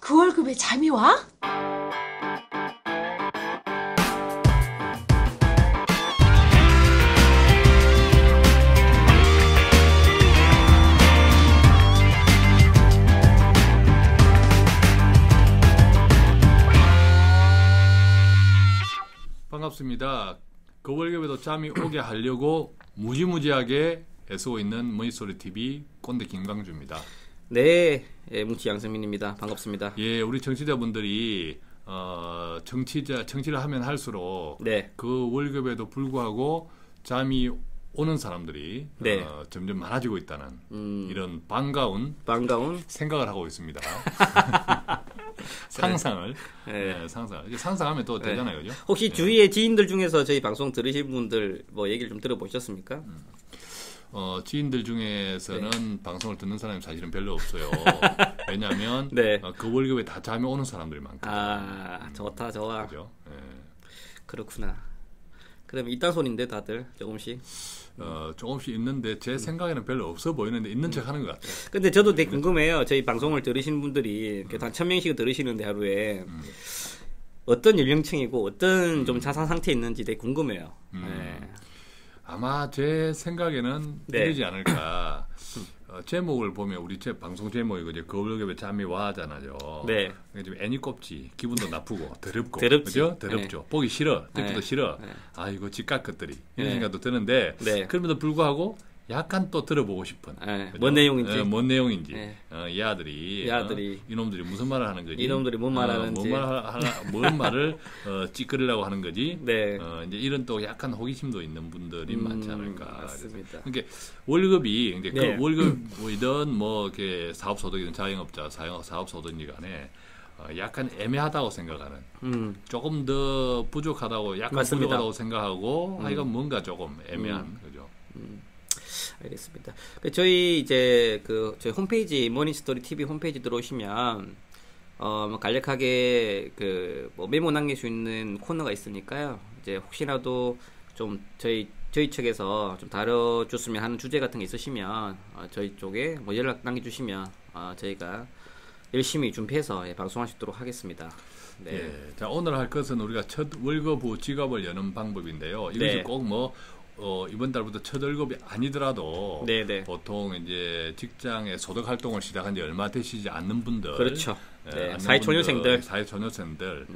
그 월급에 잠이 와? 반갑습니다. 그 월급에도 잠이 오게 하려고 무지무지하게 애쓰고 있는 머니소리TV 꼰대 김광주입니다. 네, 뭉치 양승민입니다. 반갑습니다. 예, 우리 청취자분들이 청취를 하면 할수록 네. 그 월급에도 불구하고 잠이 오는 사람들이 네. 점점 많아지고 있다는 이런 반가운 생각을 하고 있습니다. 상상을. 네. 네, 상상하면 또 되잖아요, 그죠? 혹시 주위의 지인들 중에서 저희 방송 들으신 분들 뭐 얘기를 좀 들어보셨습니까? 지인들 중에서는 방송을 듣는 사람이 사실은 별로 없어요. 왜냐하면 네. 그 월급에 다 잠이 오는 사람들이 많거든요. 아, 좋다, 좋아. 그죠? 예. 그렇구나. 그럼 이딴 소리인데 다들 조금씩. 조금씩 있는데 제 생각에는 별로 없어 보이는데 있는 척 하는 것 같아요. 근데 저도 되게 궁금해요. 저희 방송을 들으시는 분들이 한 1000명씩 들으시는데 하루에 어떤 연령층이고 어떤 좀 자산 상태에 있는지 되게 궁금해요. 네. 아마 제 생각에는 네. 이러지 않을까. 제목을 보면 우리 제 방송 제목이 그죠? 그 월급에 잠이 와 하잖아요. 네. 좀 애니 꼽지, 기분도 나쁘고 더럽고, 더럽지. 그죠? 더럽죠. 네. 보기 싫어, 듣기도 네. 싫어. 네. 아 이거 집값 것들이 이런 네. 생각도 드는데 네. 그럼에도 불구하고 약간 또 들어보고 싶은. 네. 그죠? 뭔 내용인지. 뭔 내용인지. 네. 이 아들이, 아들이. 이놈들이 무슨 말을 하는 거지? 이놈들이 뭔 말하는지. 뭔 말을 찌끄리려고 하는 거지? 네. 이제 이런 또 약간 호기심도 있는 분들이 많지 않을까. 맞습니다. 그러니까 월급이 이제 네. 그 월급이든 뭐 이렇게 사업소득이든 자영업자, 사업소득이 간에 약간 애매하다고 생각하는, 조금 더 부족하다고, 약간 맞습니다. 부족하다고 생각하고, 하여간 뭔가 조금 애매한 거죠. 알겠습니다. 저희 이제 저희 홈페이지 머니스토리 TV 홈페이지 들어오시면 뭐 간략하게 뭐 메모 남길 수 있는 코너가 있으니까요. 이제 혹시라도 좀 저희 측에서 좀 다뤄줬으면 하는 주제 같은 게 있으시면 저희 쪽에 뭐 연락 남겨주시면 저희가 열심히 준비해서 방송할 수 있도록 하겠습니다. 네. 예. 자, 오늘 할 것은 우리가 첫 월급 후 지갑을 여는 방법인데요. 이것이 네. 꼭 뭐 이번 달부터 첫 월급이 아니더라도 네네. 보통 이제 직장에 소득 활동을 시작한 지 얼마 되시지 않는 분들, 그렇죠. 네. 않는 사회초년생들, 사회초년생들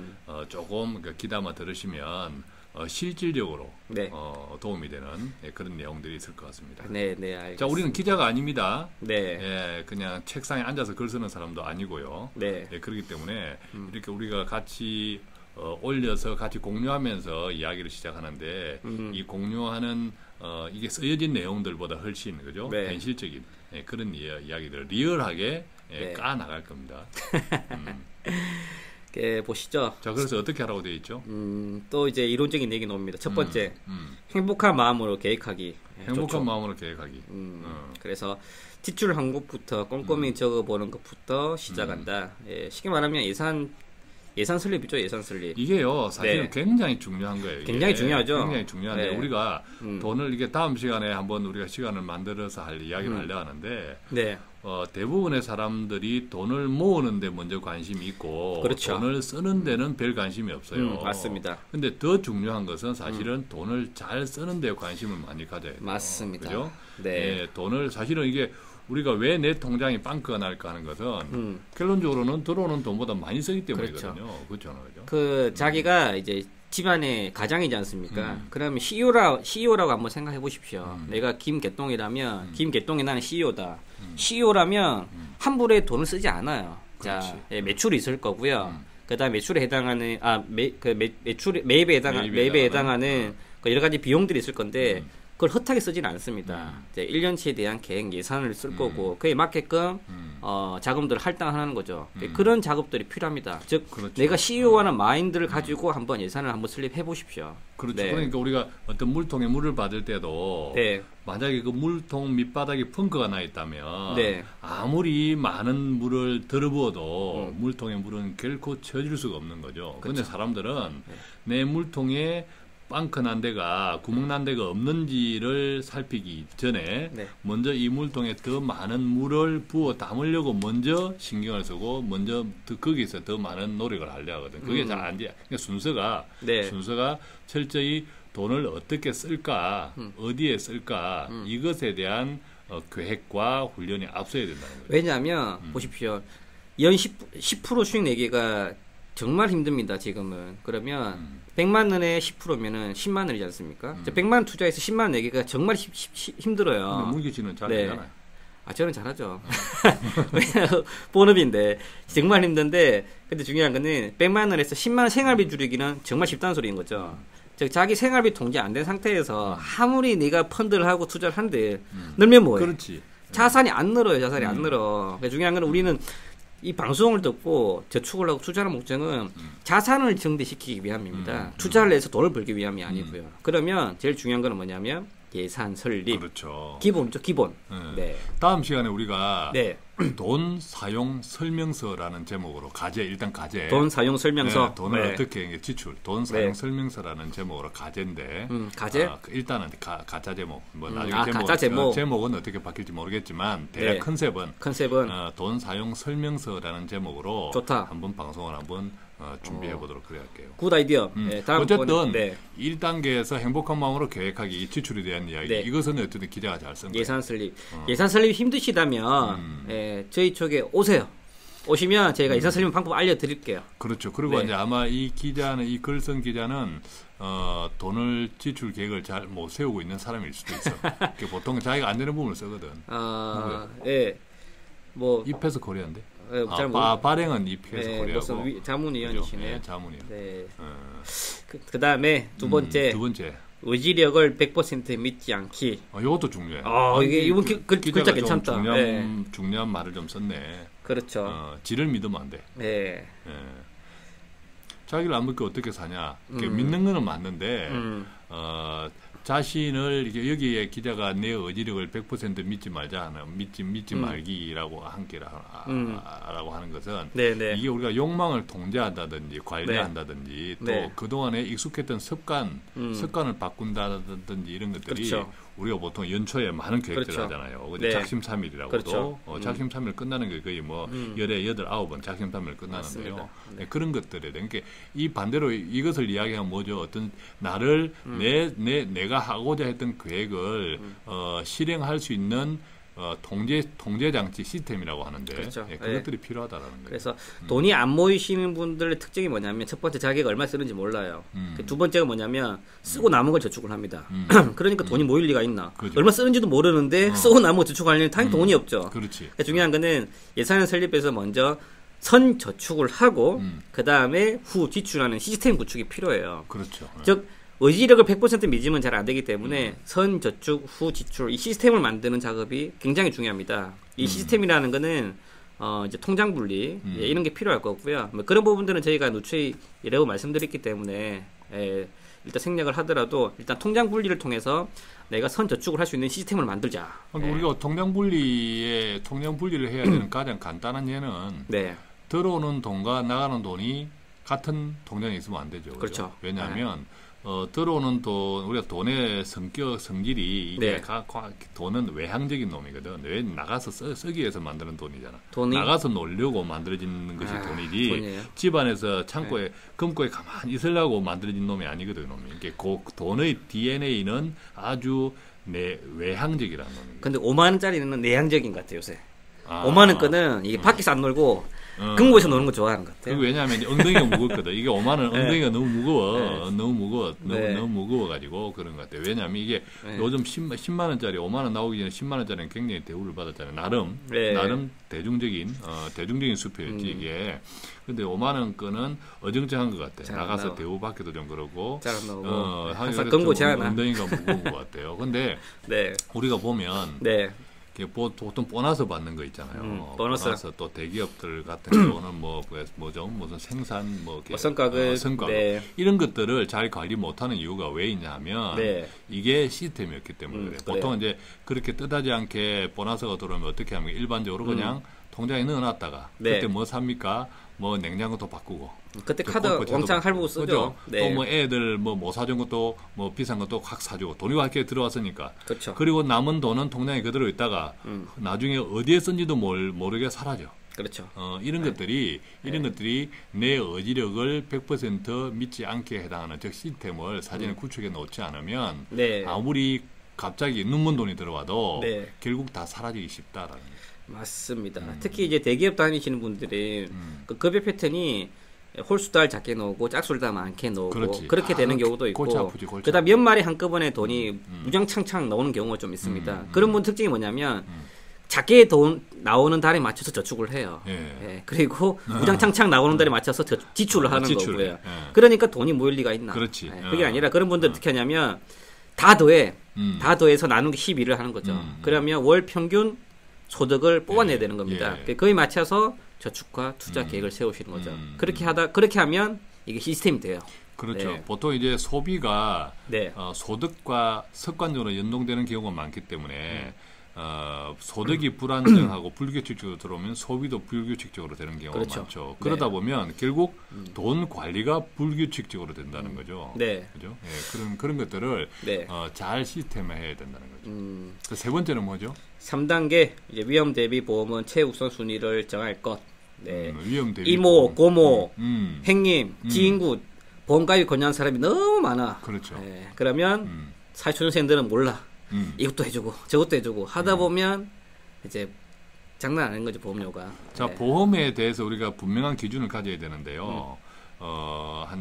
조금 귀담아 들으시면 실질적으로 네. 도움이 되는 그런 내용들이 있을 것 같습니다. 네, 네, 알겠습니다. 자, 우리는 기자가 아닙니다. 네. 예, 그냥 책상에 앉아서 글 쓰는 사람도 아니고요. 네. 예, 그렇기 때문에 이렇게 우리가 같이 올려서 같이 공유하면서 이야기를 시작하는데 이 공유하는 이게 쓰여진 내용들보다 훨씬 그죠? 네. 현실적인 그런 이야기들을 리얼하게 네. 까 나갈 겁니다. 보시죠. 자, 그래서 어떻게 하라고 되어 있죠? 또 이제 이론적인 얘기 나옵니다. 첫 번째, 행복한 마음으로 계획하기. 행복한 좋죠. 마음으로 계획하기. 그래서 지출한 것부터 꼼꼼히 적어보는 것부터 시작한다. 예, 쉽게 말하면 예산 설립이죠. 예산 설립. 이게요, 사실은 네. 굉장히 중요한 거예요. 이게. 굉장히 중요하죠. 굉장히 중요한데 네. 우리가 돈을 이게 다음 시간에 한번 우리가 시간을 만들어서 할 이야기를 하려 하는데 네. 대부분의 사람들이 돈을 모으는데 먼저 관심이 있고 그렇죠. 돈을 쓰는 데는 별 관심이 없어요. 맞습니다. 근데 더 중요한 것은 사실은 돈을 잘 쓰는 데 관심을 많이 가져야 돼요. 맞습니다. 그죠? 네. 예, 돈을 사실은 이게 우리가 왜 내 통장에 빵꾸가 날까 하는 것은 결론적으로는 들어오는 돈보다 많이 쓰기 때문이거든요. 그렇죠. 자기가 이제 집안의 가장이지 않습니까? 그러면 CEO라고 한번 생각해 보십시오. 내가 김개똥이라면 김개똥이 나는 CEO다. CEO라면 함부로 돈을 쓰지 않아요. 자, 예, 매출이 있을 거고요. 그다음 매출에 해당하는 매입에 해당하는 여러 가지 비용들이 있을 건데 그걸 허하게 쓰지는 않습니다. 이제 1년치에 대한 계획 예산을 쓸 거고 그에 맞게끔 자금들을 할당하는 거죠. 그런 작업들이 필요합니다. 즉 그렇죠. 내가 CEO하는 마인드를 가지고 한번 예산을 한번 설립해 보십시오. 그렇죠. 네. 그러니까 우리가 어떤 물통에 물을 받을 때도 네. 만약에 그 물통 밑바닥에 펑크가 나 있다면 네. 아무리 많은 물을 들어부어도 물통에 물은 결코 채워질 수가 없는 거죠. 그런데 사람들은 내 물통에 빵크 난 데가 구멍 난 데가 없는지를 살피기 전에 네. 먼저 이 물통에 더 많은 물을 부어 담으려고 먼저 신경을 쓰고 먼저 거기서 더 많은 노력을 하려 하거든. 그게 잘 안 돼. 그러니까 순서가 철저히 돈을 어떻게 쓸까, 어디에 쓸까 이것에 대한 계획과 훈련이 앞서야 된다는 거죠. 왜냐하면 보십시오. 연 10% 수익 내기가 정말 힘듭니다. 지금은. 그러면 100만 원에 10%면은 10만 원이지 않습니까? 100만 원 투자해서 10만 원 내기가 정말 힘들어요. 근데 문기 씨는 잘 되잖아요. 저는 잘하죠. 왜냐하면 본업인데 정말 힘든데 근데 중요한 거는 100만 원에서 10만 원 생활비 줄이기는 정말 쉽다는 소리인 거죠. 즉 자기 생활비 통제 안 된 상태에서 아무리 네가 펀드를 하고 투자를 한데 늘면 뭐해? 그렇지. 자산이 안 늘어요. 자산이 안 늘어. 그러니까 중요한 건 우리는 이 방송을 듣고 저축을 하고 투자하는 목적은 자산을 증대시키기 위함입니다. 투자를 해서 돈을 벌기 위함이 아니고요. 그러면 제일 중요한 건 뭐냐면 예산 설립. 그렇죠. 기본이죠. 기본. 네. 다음 시간에 우리가 네. 돈 사용 설명서라는 제목으로 일단 가제. 돈 사용 설명서. 네, 돈을 어떻게 지출. 돈 사용 설명서라는 제목으로 가제인데. 가제? 일단은 가짜 제목. 뭐 나중에 가짜 제목. 제목은 어떻게 바뀔지 모르겠지만 대략 컨셉은 돈 사용 설명서라는 제목으로 좋다. 한번 방송을 한번 준비해 보도록 할게요. 굿 아이디어. 다음 어쨌든 번은, 1단계에서 행복한 마음으로 계획하기 지출에 대한 이야기. 이것은 어쨌든 기자가 잘 쓴 거예요. 예산 설립. 예산 설립이 힘드시다면 저희 쪽에 오세요. 오시면 저희가 예산 설립 방법 알려드릴게요. 그렇죠. 그리고 이제 아마 이 글 쓴 기자는 돈을 지출 계획을 잘 못 세우고 있는 사람일 수도 있어. 보통 자기가 안 되는 부분을 쓰거든. 입해서 코리아인데. 발행은 입해서 코리아고. 자문위원이시네요. 자문위원. 네. 그다음에 두 번째. 의지력을 100% 믿지 않기. 이것도 중요해. 이번 글자 괜찮다. 중요한 말을 좀 썼네. 그렇죠. 지를 믿으면 안 돼. 네. 자기를 안 믿고 어떻게 사냐. 믿는 거는 맞는데, 자신을 여기에 기자가 내 의지력을 100% 믿지 말자 하는 믿지 말기라고 라고 하는 것은 이게 우리가 욕망을 통제한다든지 관리한다든지 또 그동안에 익숙했던 습관을 바꾼다든지 이런 것들이 우리가 보통 연초에 많은 계획들을 하잖아요. 작심삼일이라고도 작심삼일 끝나는 게 거의 열에 8, 9번 작심삼일 끝나는데요. 그런 것들에 대한 게 이 반대로 이것을 이야기하면 뭐죠? 어떤 나를 내가 하고자 했던 계획을 실행할 수 있는 통제 장치 시스템이라고 하는데 그것들이 필요하다라는 거예요. 그래서 돈이 안 모이시는 분들의 특징이 뭐냐면 첫 번째 자기가 얼마 쓰는지 몰라요. 두 번째가 뭐냐면 쓰고 남은 걸 저축을 합니다. 그러니까 돈이 모일 리가 있나? 그렇죠. 얼마 쓰는지도 모르는데 쓰고 남은 거 저축하려면 당연히 돈이 없죠. 그러니까 중요한 거는 예산을 설립해서 먼저 선 저축을 하고 그 다음에 후 지출하는 시스템 구축이 필요해요. 그렇죠. 즉 의지력을 100% 믿으면 잘 안 되기 때문에 선 저축 후 지출 이 시스템을 만드는 작업이 굉장히 중요합니다. 이 시스템이라는 거는 이제 통장 분리 이런 게 필요할 거고요. 그런 부분들은 저희가 누추이라고 말씀드렸기 때문에 일단 생략을 하더라도 일단 통장 분리를 통해서 내가 선 저축을 할 수 있는 시스템을 만들자. 우리가 통장 분리를 해야 되는 가장 간단한 예는 들어오는 돈과 나가는 돈이 같은 통장에 있으면 안 되죠. 그렇죠. 왜냐하면 들어오는 돈, 우리가 돈의 성질이 이게 돈은 외향적인 놈이거든. 왜 나가서 쓰기 위해서 만드는 돈이잖아. 나가서 놀려고 만들어지는 것이 돈이지. 돈이에요? 집안에서 창고에 금고에 가만히 있으려고 만들어진 놈이 아니거든. 이게 그 돈의 DNA는 아주 외향적이라는 놈이에요. 근데 5만 원짜리는 내향적인 것 같아요, 요새. 5만 원 거는 이게 밖에서 안 놀고 금고에서 노는 거 좋아하는 것 같아요. 왜냐하면 엉덩이가 무겁거든. 이게 5만 원 엉덩이가 너무 무거워. 너무 무거워가지고 그런 것 같아요. 왜냐하면 이게 요즘 10만 원짜리 5만 원 나오기 전에 10만 원짜리는 굉장히 대우를 받았잖아요. 나름 대중적인 수표였지 이게. 근데 5만 원 거는 어정쩡한 것 같아. 나가서 대우 받기도 좀 그렇고. 잘 안 나오고. 항상 금고 제하나. 엉덩이가 무거운 것 같아요. 근데 우리가 보면. 보통 보너스 받는 거 있잖아요. 보너스 또 대기업들 같은 경우는 무슨 생산 성과급 이런 것들을 잘 관리 못하는 이유가 왜 있냐면 이게 시스템이었기 때문에 그래. 보통 이제 그렇게 뜻하지 않게 보너스가 들어오면 어떻게 하면 일반적으로 그냥 통장에 넣어놨다가 네. 그때 뭐 삽니까? 뭐 냉장고도 바꾸고 그때 카드 왕창 할부고 쓰죠. 네. 또 뭐 애들 뭐 사준 것도 뭐 비싼 것도 확 사주고 돈이 밝게 들어왔으니까. 그렇죠. 그리고 남은 돈은 통장에 그대로 있다가 나중에 어디에 쓴지도 모르게 사라져. 그렇죠. 이런 것들이 내 어지력을 100% 믿지 않게 해당하는 즉 시스템을 사전에 구축해 놓지 않으면 네. 아무리 갑자기 눈먼 돈이 들어와도 네. 결국 다 사라지기 쉽다라는 거죠. 맞습니다. 특히 이제 대기업 다니시는 분들이 그 급여 패턴이 홀수달 작게 나오고 짝수를 다 많게 나오고 그렇지. 그렇게 되는 경우도 있고 골치 아프지, 골치 그다음 연말에 한꺼번에 돈이 무장창창 나오는 경우가 좀 있습니다. 그런 분 특징이 뭐냐면 작게 돈 나오는 달에 맞춰서 저축을 해요. 예, 그리고 무장창창 나오는 달에 맞춰서 지출을 하는 거고요. 예. 그러니까 돈이 모일 리가 있나? 그렇지. 그게 아니라 그런 분들 어떻게 하냐면 다 더해서 나누기 12를 하는 거죠. 그러면 월 평균 소득을 뽑아내야 되는 겁니다. 그거에 맞춰서 저축과 투자 계획을 세우시는 거죠. 그렇게 하면 이게 시스템이 돼요. 그렇죠. 네. 보통 이제 소비가 네. 소득과 습관적으로 연동되는 경우가 많기 때문에 소득이 불안정하고 불규칙적으로 들어오면 소비도 불규칙적으로 되는 경우가 그렇죠. 많죠. 그러다 보면 결국 돈 관리가 불규칙적으로 된다는 거죠. 네. 그죠? 예, 그런 것들을 네. 잘 시스템화해야 된다는 거죠. 세 번째는 뭐죠? 3단계 이제 위험 대비 보험은 최우선 순위를 정할 것. 네. 위험 대비 이모, 보험. 고모, 행님, 지인구 보험가입 권유한 사람이 너무 많아. 그렇죠. 네. 그러면 사회초년생들은 몰라. 이것도 해주고 저것도 해주고 하다 보면 이제 장난 아닌 거죠 보험료가. 자, 네. 보험에 대해서 우리가 분명한 기준을 가져야 되는데요.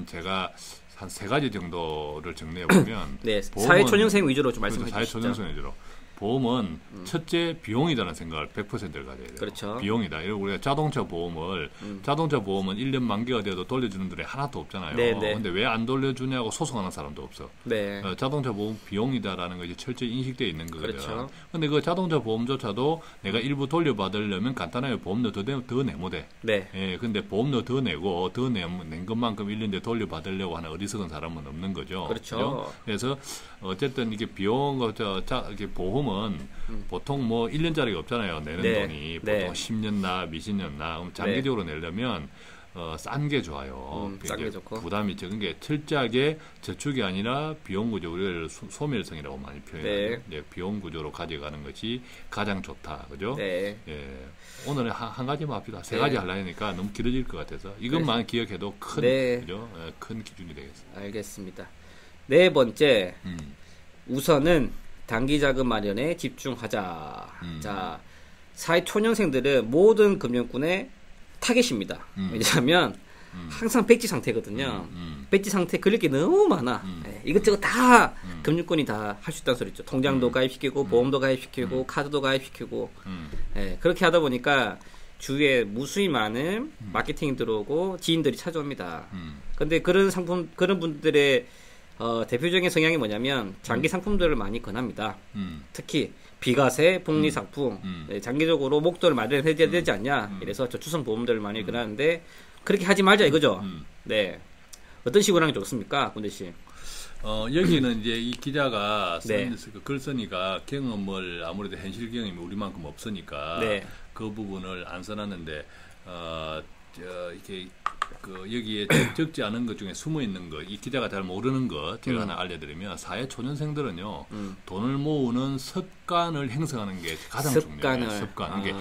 제가 한 세 가지 정도를 정리해 보면 네, 사회초년생 위주로 좀 말씀해 주시죠. 사회초년생 위주로. 보험은 첫째 비용이라는 생각을 100%를 가져야 돼요. 그렇죠. 비용이다. 이리고 우리가 자동차 보험은 1년 만기가 돼도 돌려주는 데이 하나도 없잖아요. 그런데 왜 안 돌려주냐고 소송하는 사람도 없어. 네. 자동차 보험 비용이다라는 것이 철저히 인식되어 있는 거거든요. 그렇죠. 근데 그 자동차 보험조차도 내가 일부 돌려받으려면 간단하게 보험료 더 내면 돼. 네. 예, 근데 보험료 더 내고 낸 것만큼 1년에 돌려받으려고 하는 어리석은 사람은 없는 거죠. 그렇죠. 그래서 어쨌든 이게 비용, 이게 보험은 보통 뭐 1년짜리가 없잖아요. 내는 네. 돈이 보통 10년 나, 미십년 나. 그럼 장기적으로 내려면 싼 게 좋아요. 싼 게 좋고 부담이 적은 게 철저하게 저축이 아니라 비용 구조, 우리를 소멸성이라고 많이 표현하죠. 네, 비용 구조로 가져가는 것이 가장 좋다, 그죠? 네. 예, 오늘 한 가지만 합시다. 세 가지 하려니까 너무 길어질 것 같아서 이것만 기억해도 그죠? 큰 기준이 되겠습니다. 알겠습니다. 네 번째, 우선은 단기 자금 마련에 집중하자. 자, 사회초년생들은 모든 금융권의 타겟입니다. 왜냐하면 항상 백지 상태거든요. 백지 상태 걸릴 게 너무 많아. 이것저것 다 금융권이 다 할 수 있다는 소리죠. 통장도 가입시키고 보험도 가입시키고 카드도 가입시키고 그렇게 하다 보니까 주위에 무수히 많은 마케팅이 들어오고 지인들이 찾아옵니다. 근데 그런 분들의 대표적인 성향이 뭐냐면 장기 상품들을 많이 권합니다. 특히 비과세, 복리상품, 장기적으로 목돈을 마련해야 되지 않냐. 이래서 저축성 보험들을 많이 권하는데 그렇게 하지 말자 이거죠. 네. 어떤 식으로 하는 게 좋습니까, 군대 씨? 여기는 이제 이 기자가 글 쓰니까 경험을 아무래도 현실 경험이 우리만큼 없으니까 그 부분을 안 써놨는데 이렇게 여기에 적지 않은 것 중에 숨어 있는 것, 이 기자가 잘 모르는 것 제가 하나 알려드리면 사회초년생들은요 돈을 모으는 습관을 형성하는 게 가장 중요해요. 습관. 이게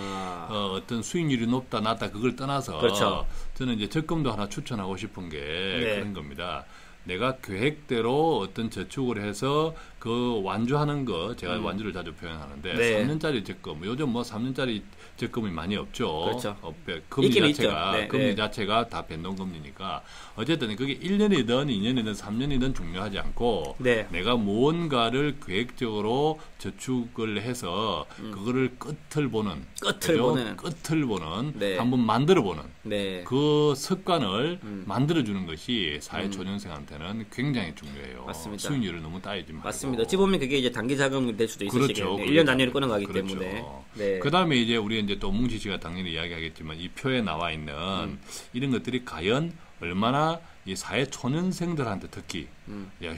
어떤 수익률이 높다 낮다 그걸 떠나서 그렇죠. 저는 이제 적금도 하나 추천하고 싶은 게 그런 겁니다. 내가 계획대로 어떤 저축을 해서 그 완주하는 거 제가 완주를 자주 표현하는데 3년짜리 적금 요즘 뭐 3년짜리 적금이 많이 없죠. 그렇죠. 금리 자체가 다 변동금리니까 어쨌든 그게 1년이든 2년이든 3년이든 중요하지 않고 내가 무언가를 계획적으로 저축을 해서 그거를 끝을 보는 한번 만들어 보는 그 습관을 만들어주는 것이 사회초년생한테는 굉장히 중요해요. 맞습니다. 수익률을 너무 따지지 말고. 맞습니다. 어찌 보면 그게 이제 단기 자금이 될 수도 있으시겠네요. 1년 단위로 끊어가기 때문에. 그다음에 이제 우리 이제 또 뭉치 씨가 당연히 이야기하겠지만 이 표에 나와 있는 이런 것들이 과연 얼마나 이 사회초년생들한테 특히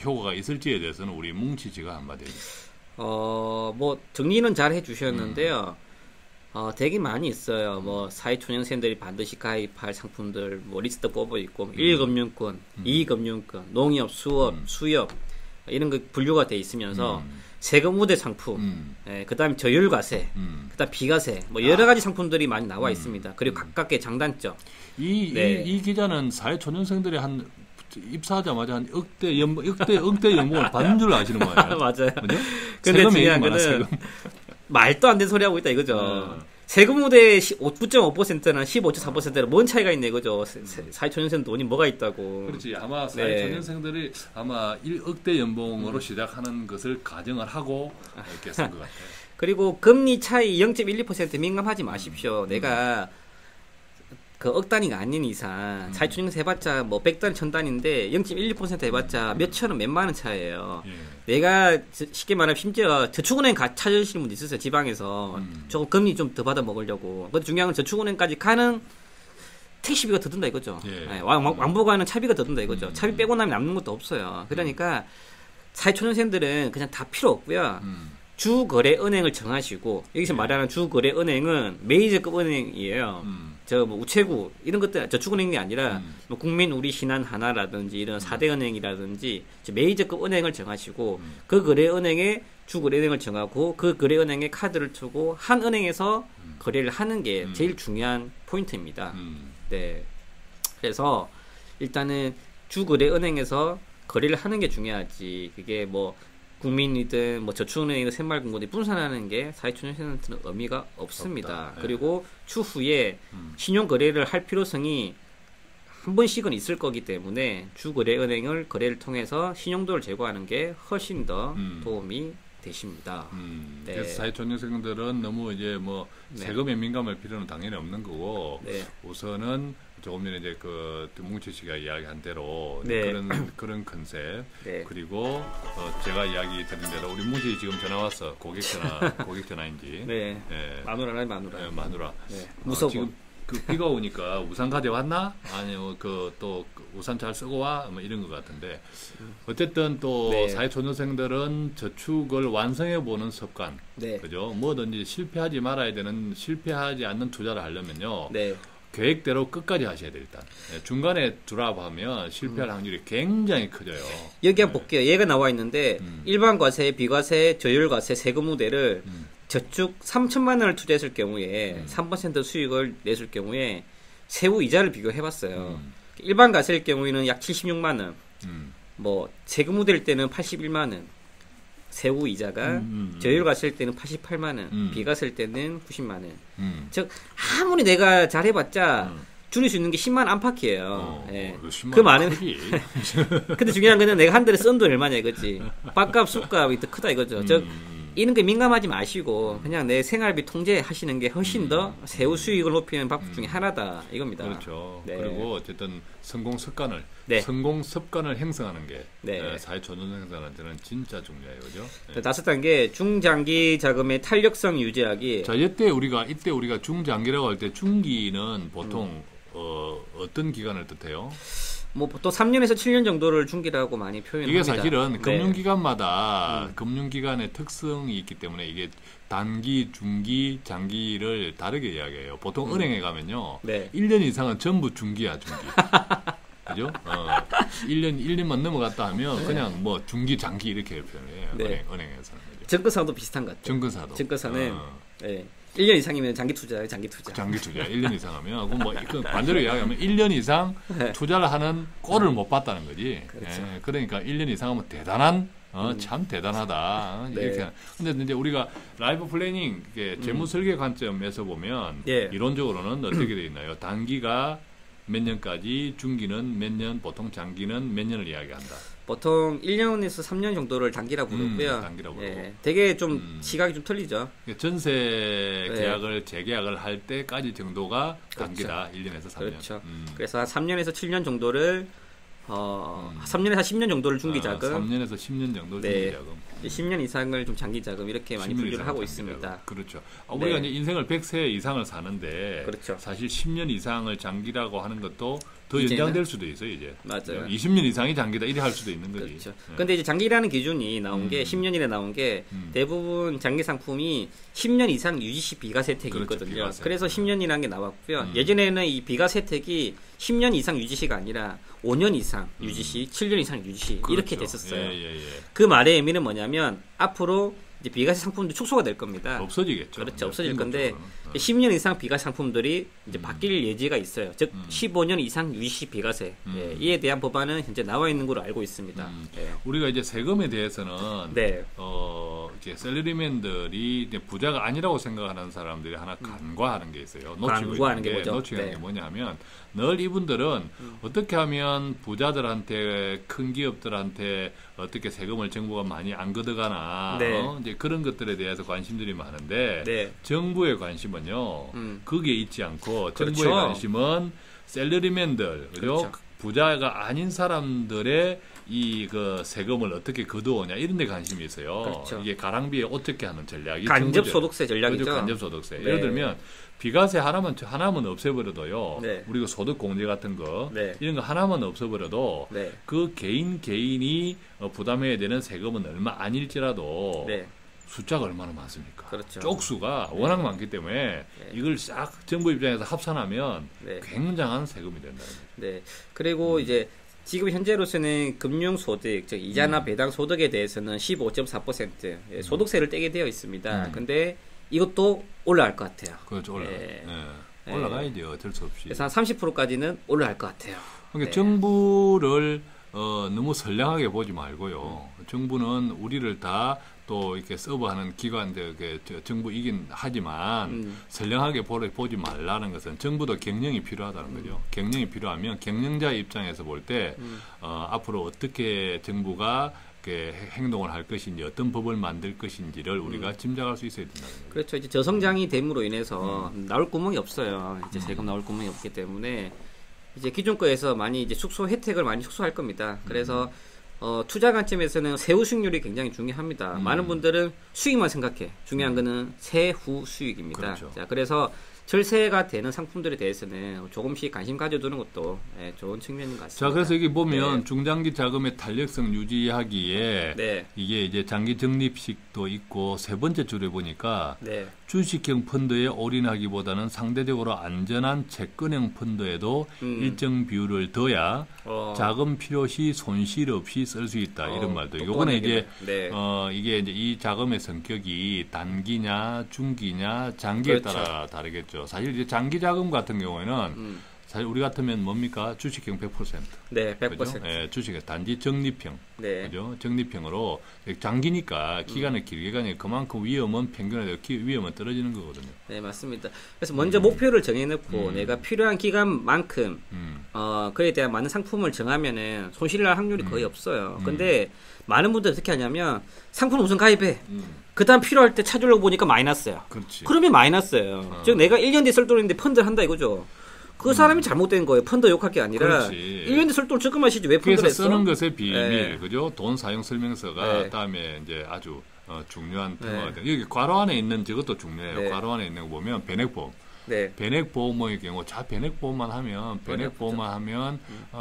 효과가 있을지에 대해서는 우리 뭉치 씨가 한마디. 뭐 정리는 잘 해주셨는데요. 되게 많이 있어요. 뭐 사회초년생들이 반드시 가입할 상품들 뭐 리스트 뽑아 있고 1금융권, 2금융권, 농협, 수업, 수협 이런 거 분류가 돼 있으면서 세금 우대 상품, 그다음에 저율과세, 그다음 비과세 뭐 여러 가지 상품들이 많이 나와 있습니다. 그리고 각각의 장단점. 이 기자는 사회초년생들이 한 입사하자마자 한 억대 연봉을 받는 줄 아시는 거예요. 맞아요. 그죠? 근데 중요한 거는 말도 안 되는 소리 하고 있다 이거죠. 세금 우대 9.5%는 15.4%는 뭔 차이가 있네 이거죠. 사회초년생 돈이 뭐가 있다고. 그렇지. 아마 사회초년생들이 아마 1억대 연봉으로 시작하는 것을 가정을 하고 이렇게 쓴 것 같아요. 그리고 금리 차이 0.12% 민감하지 마십시오. 내가 그 억 단위가 아닌 이상 사회초년생 해봤자 뭐 100단 1000단인데 0.12% 해봤자 몇천 원 몇만 원 차이예요. 내가 쉽게 말하면 심지어 저축은행 찾으시는 분도 있었어요. 지방에서 조금 금리 좀 더 받아 먹으려고. 근데 중요한 건 저축은행까지 가는 택시비가 더 든다 이거죠. 왕복 가는 차비가 더 든다 이거죠. 차비 빼고 나면 남는 것도 없어요. 그러니까 사회초년생들은 그냥 다 필요 없고요. 주거래은행을 정하시고 여기서 말하는 주거래은행은 메이저급 은행이에요. 저 뭐 우체국 이런 것들 저축은행이 아니라 뭐 국민 우리 신한 하나라든지 이런 4대 은행이라든지 메이저급 은행을 정하시고 그 거래은행에 주거래은행을 정하고 그 거래은행에 카드를 두고 한 은행에서 거래를 하는 게 제일 중요한 포인트입니다. 네. 그래서 일단은 주거래은행에서 거래를 하는 게 중요하지. 그게 뭐 국민이든 뭐 저축은행이든 새마을금고든 분산하는 게 사회초년생한테는 의미가 없습니다. 그리고 추후에 신용거래를 할 필요성이 한 번씩은 있을 거기 때문에 주거래은행을 거래를 통해서 신용도를 제고하는 게 훨씬 더 도움이 되십니다. 네. 그래서 사회초년생들은 너무 이제 뭐 세금에 민감할 필요는 당연히 없는 거고 우선은 조금 전에 이제 그 뭉치 씨가 이야기한 대로 그런 컨셉 그리고 제가 이야기 드린 대로 우리 뭉치 지금 전화 왔어. 고객 전화인지 마누라 무서워. 지금 그 비가 오니까 우산 가져왔나? 아니면 또 우산 잘 쓰고 와? 뭐 이런 것 같은데 어쨌든 또 사회초년생들은 저축을 완성해 보는 습관, 그죠? 뭐든지 실패하지 않는 투자를 하려면요. 계획대로 끝까지 하셔야 돼요. 일단 중간에 드랍하면 실패할 확률이 굉장히 커져요. 여기 한번 볼게요. 얘가 나와 있는데 일반 과세, 비과세, 저율 과세 세금 우대를 저축 3천만 원을 투자했을 경우에 3% 수익을 냈을 경우에 세후 이자를 비교해봤어요. 일반 과세일 경우에는 약 76만 원, 뭐 세금 우대일 때는 81만 원, 세후 이자가 저율 과세일 때는 88만 원, 비과세일 때는 90만 원. 즉 아무리 내가 잘해봤자 줄일 수 있는 게 10만 안팎이에요. 그 많은. 근데 중요한 거는 내가 한 달에 쓴 돈 얼마냐 이거지. 밥값, 술값이 더 크다 이거죠. 즉 이런 게 민감하지 마시고 그냥 내 생활비 통제하시는 게 훨씬 더 세후 수익을 높이는 방법 중에 하나다 이겁니다. 그렇죠. 그리고 어쨌든 성공 습관을 형성하는 게 사회초년생들한테는 진짜 중요해요, 그죠? 5단계 중장기 자금의 탄력성 유지하기. 자, 이때 우리가 중장기라고 할 때 중기는 보통 어떤 기간을 뜻해요? 뭐 보통 3년에서 7년 정도를 중기라고 많이 표현합니다. 이게 사실은 금융기관마다 금융기관의 특성이 있기 때문에 이게 단기, 중기, 장기를 다르게 이야기해요. 보통 은행에 가면요. 1년 이상은 전부 중기야, 중기. 그죠? 1년만 넘어갔다 하면 그냥 뭐 중기, 장기 이렇게 표현해요. 은행에서는. 증권사도 비슷한 것 같아요. 증권사는 1년 이상이면 장기 투자예요, 장기 투자. 1년 이상 하면, 뭐, 반대로 이야기하면 1년 이상 투자를 하는 꼴을 못 봤다는 거지. 그렇죠. 그러니까 1년 이상 하면 참 대단하다. 이렇게. 근데 이제 우리가 라이프 플래닝, 재무 설계 관점에서 보면, 이론적으로는 어떻게 되어 있나요? 단기가 몇 년까지, 중기는 몇 년, 보통 장기는 몇 년을 이야기한다. 보통 1년에서 3년 정도를 단기라고 부르고요. 되게 좀 시각이 좀 틀리죠. 전세 계약을 재계약을 할 때까지 정도가 단기다. 1년에서 3년. 그렇죠. 그래서 한 3년에서 7년 정도를 3년에서 10년 정도를 중기자금, 3년에서 10년 정도 중기자금, 10년 이상을 좀 장기자금 이렇게 많이 분류를 하고 있습니다. 그렇죠. 우리가 이제 인생을 100세 이상을 사는데 그렇죠. 사실 10년 이상을 장기라고 하는 것도 더 연장될 수도 있어요. 이제 맞아요. 20년 이상이 장기다 이래 할 수도 있는 거지. 그렇죠. 근데 이제 장기라는 기준이 나온 게 10년이나 나온 게 대부분 장기 상품이 10년 이상 유지시 비과세 혜택이 있거든요. 비과세. 그래서 10년이라는 게 나왔고요. 예전에는 이 비과세 혜택이 10년 이상 유지시가 아니라 5년 이상 유지시, 7년 이상 유지시 그렇죠. 이렇게 됐었어요. 그 말의 의미는 뭐냐면 앞으로 이제 비과세 상품도 축소가 될 겁니다. 없어지겠죠. 그렇죠. 없어질 건데 10년 이상 비과세 상품들이 이제 바뀔 예지가 있어요. 즉 15년 이상 유지 비과세 이에 대한 법안은 현재 나와 있는 걸로 알고 있습니다. 우리가 이제 세금에 대해서는 이제 셀러리맨들이 이제 부자가 아니라고 생각하는 사람들이 하나 간과하는 게 있어요. 간과하는 게 뭐죠? 놓치는 게 뭐냐면 늘 이분들은 어떻게 하면 부자들한테 큰 기업들한테 어떻게 세금을 정부가 많이 안 걷어가나 이제 그런 것들에 대해서 관심들이 많은데 정부의 관심은요 거기에 있지 않고 정부의 관심은 셀러리맨들 그죠? 부자가 아닌 사람들의 이 그 세금을 어떻게 거두오냐 이런 데 관심이 있어요. 이게 가랑비에 어떻게 하는 전략이 간접소득세 전략이죠. 그렇죠? 간접소득세. 예를 들면 비과세 하나만 없애버려도요. 우리가 소득 공제 같은 거 이런 거 하나만 없애버려도 그 개인이 부담해야 되는 세금은 얼마 아닐지라도 숫자가 얼마나 많습니까? 그렇죠. 쪽수가 워낙 많기 때문에 이걸 싹 정부 입장에서 합산하면 굉장한 세금이 된다는 거죠. 그리고 이제 지금 현재로서는 금융소득, 즉 이자나 배당 소득에 대해서는 15.4% 소득세를 떼게 되어 있습니다. 근데 이것도 올라갈 것 같아요. 그렇죠. 올라가야죠. 어쩔 수 없이. 그래서 한 30%까지는 올라갈 것 같아요. 그러니까 정부를 너무 선량하게 보지 말고요. 정부는 우리를 다 또 이렇게 서브하는 기관들, 정부이긴 하지만 선량하게 보지 말라는 것은 정부도 경영이 필요하다는 거죠. 경영이 필요하면 경영자 입장에서 볼 때 앞으로 어떻게 정부가 행동을 할 것인지 어떤 법을 만들 것인지를 우리가 짐작할 수 있어야 된다는 거죠. 그렇죠. 이제 저성장이 됨으로 인해서 나올 구멍이 없어요. 이제 세금 나올 구멍이 없기 때문에 이제 기존 거에서 많이 이제 축소 혜택을 많이 축소할 겁니다. 그래서 투자 관점에서는 세후 수익률이 굉장히 중요합니다. 많은 분들은 수익만 생각해. 중요한 거는 세후 수익입니다. 그렇죠. 자, 그래서 절세가 되는 상품들에 대해서는 조금씩 관심 가져두는 것도 좋은 측면인 것 같습니다. 자, 그래서 여기 보면 중장기 자금의 탄력성 유지하기에 이게 이제 장기 적립식도 있고 세 번째 줄에 보니까 주식형 펀드에 올인하기보다는 상대적으로 안전한 채권형 펀드에도 일정 비율을 둬야 자금 필요시 손실 없이 쓸 수 있다 이런 말도. 요거는 이제 이게 이제 이 자금의 성격이 단기냐 중기냐 장기에 따라 다르겠죠. 사실 이제 장기 자금 같은 경우에는 사실 우리 같으면 뭡니까? 주식형 100%. 네, 100%. 그죠? 주식형 단지 적립형. 그죠? 적립형으로 장기니까 기간을 길게 가니 그만큼 위험은 평균에 위험은 떨어지는 거거든요. 네, 맞습니다. 그래서 먼저 목표를 정해놓고 내가 필요한 기간만큼 그에 대한 많은 상품을 정하면은 손실을 할 확률이 거의 없어요. 근데 많은 분들 어떻게 하냐면 상품 우선 가입해. 그 다음 필요할 때 찾으려고 보니까 마이너스야. 그렇지. 그러면 마이너스예요. 즉 내가 1년 뒤에 쓸 돈인데 펀드를 한다 이거죠. 그 사람이 잘못된 거예요. 펀드 욕할 게 아니라 1년 뒤에 쓸 돈 조금만 쓰지 왜 펀드를 했어? 그래서 쓰는 것의 비밀, 그죠? 돈 사용 설명서가 다음에 이제 아주 중요한 테마가 여기 괄호 안에 있는 저것도 중요해요. 괄호 안에 있는 거 보면 변액보험. 변액보험의 경우 변액보험만 하면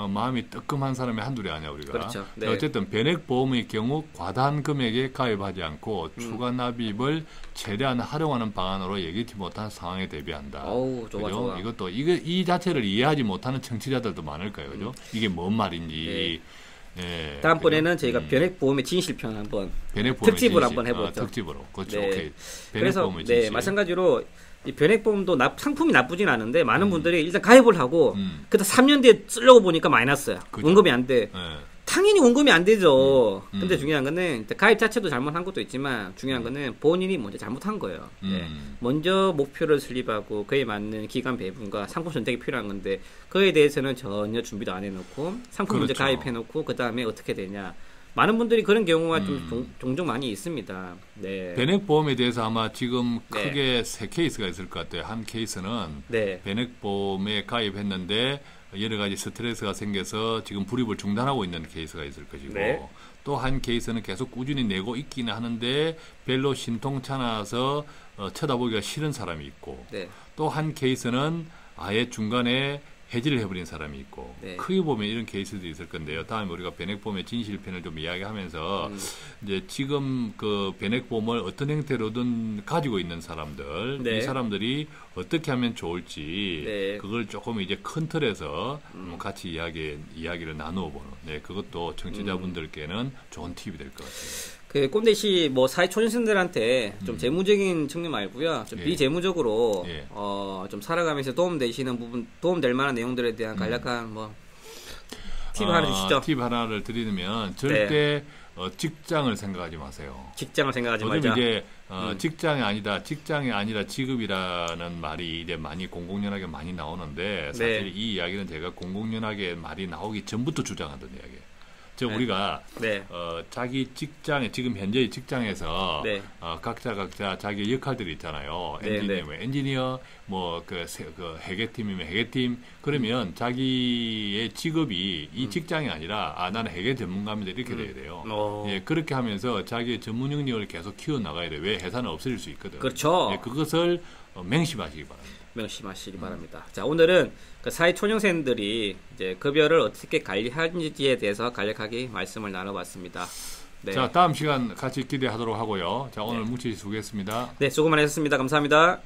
마음이 뜨끔한 사람이 한둘이 아니야 우리가. 그렇죠. 어쨌든 변액보험의 경우 과다한 금액에 가입하지 않고 추가 납입을 최대한 활용하는 방안으로 예기치 못한 상황에 대비한다. 좋아. 이것도 이 자체를 이해하지 못하는 청취자들도 많을 거예요, 그죠? 이게 뭔 말인지. 다음번에는 저희가 변액보험의 진실편 한번 특집을 한번 해보죠. 특집으로. 그렇죠. 오케이. 그래서 마찬가지로 이 변액보험도 상품이 나쁘진 않은데 많은 분들이 일단 가입을 하고 그다음 3년 뒤에 쓰려고 보니까 마이너스야. 그죠? 원금이 안 돼. 당연히 원금이 안 되죠. 근데 중요한 거는 가입 자체도 잘못한 것도 있지만 중요한 거는 본인이 먼저 잘못한 거예요. 먼저 목표를 설립하고 그에 맞는 기간 배분과 상품 선택이 필요한 건데 그에 대해서는 전혀 준비도 안 해놓고 상품 먼저 가입해놓고 그 다음에 어떻게 되냐. 많은 분들이 그런 경우가 좀 종종 많이 있습니다. 네. 변액보험에 대해서 아마 지금 크게 세 케이스가 있을 것 같아요. 한 케이스는 변액보험에 가입했는데 여러 가지 스트레스가 생겨서 지금 불입을 중단하고 있는 케이스가 있을 것이고 또 한 케이스는 계속 꾸준히 내고 있기는 하는데 별로 신통찮아서 쳐다보기가 싫은 사람이 있고 또 한 케이스는 아예 중간에 해지를 해버린 사람이 있고 크게 보면 이런 케이스도 있을 건데요. 다음에 우리가 변액보험의 진실편을 좀 이야기하면서 이제 지금 그 변액보험을 어떤 형태로든 가지고 있는 사람들 이 사람들이 어떻게 하면 좋을지 그걸 조금 이제 큰 틀에서 같이 이야기를 나누어 보는 그것도 청취자분들께는 좋은 팁이 될 것 같아요. 그 꼰대씨 뭐 사회초년생들한테 좀 재무적인 측면 말고요, 좀 비재무적으로 좀 살아가면서 도움되시는 부분, 도움될 만한 내용들에 대한 간략한 뭐 팁 하나 주시죠. 팁 하나를 드리면 절대 직장을 생각하지 마세요. 직장을 생각하지 말자. 요즘 이제 직장이 아니라 직업이라는 말이 이제 많이 공공연하게 많이 나오는데 사실 이 이야기는 제가 공공연하게 말이 나오기 전부터 주장하던 이야기예요. 즉 우리가 자기 직장에 지금 현재의 직장에서 각자 자기 역할들이 있잖아요. 엔지니어 뭐 그 회계팀이면 회계팀 그러면 자기의 직업이 이 직장이 아니라 나는 회계 전문가입니다 이렇게 돼야 돼요. 그렇게 하면서 자기의 전문 영역을 계속 키워 나가야 돼. 왜 회사는 없어질 수 있거든. 그렇죠. 그것을 명심하시기 바랍니다. 명심하시기 바랍니다. 자, 오늘은 그 사회초년생들이 이제 급여를 어떻게 관리하는지에 대해서 간략하게 말씀을 나눠봤습니다. 자, 다음 시간 같이 기대하도록 하고요. 자, 오늘 뭉치씨 수고했습니다. 네, 수고 많으셨습니다. 감사합니다.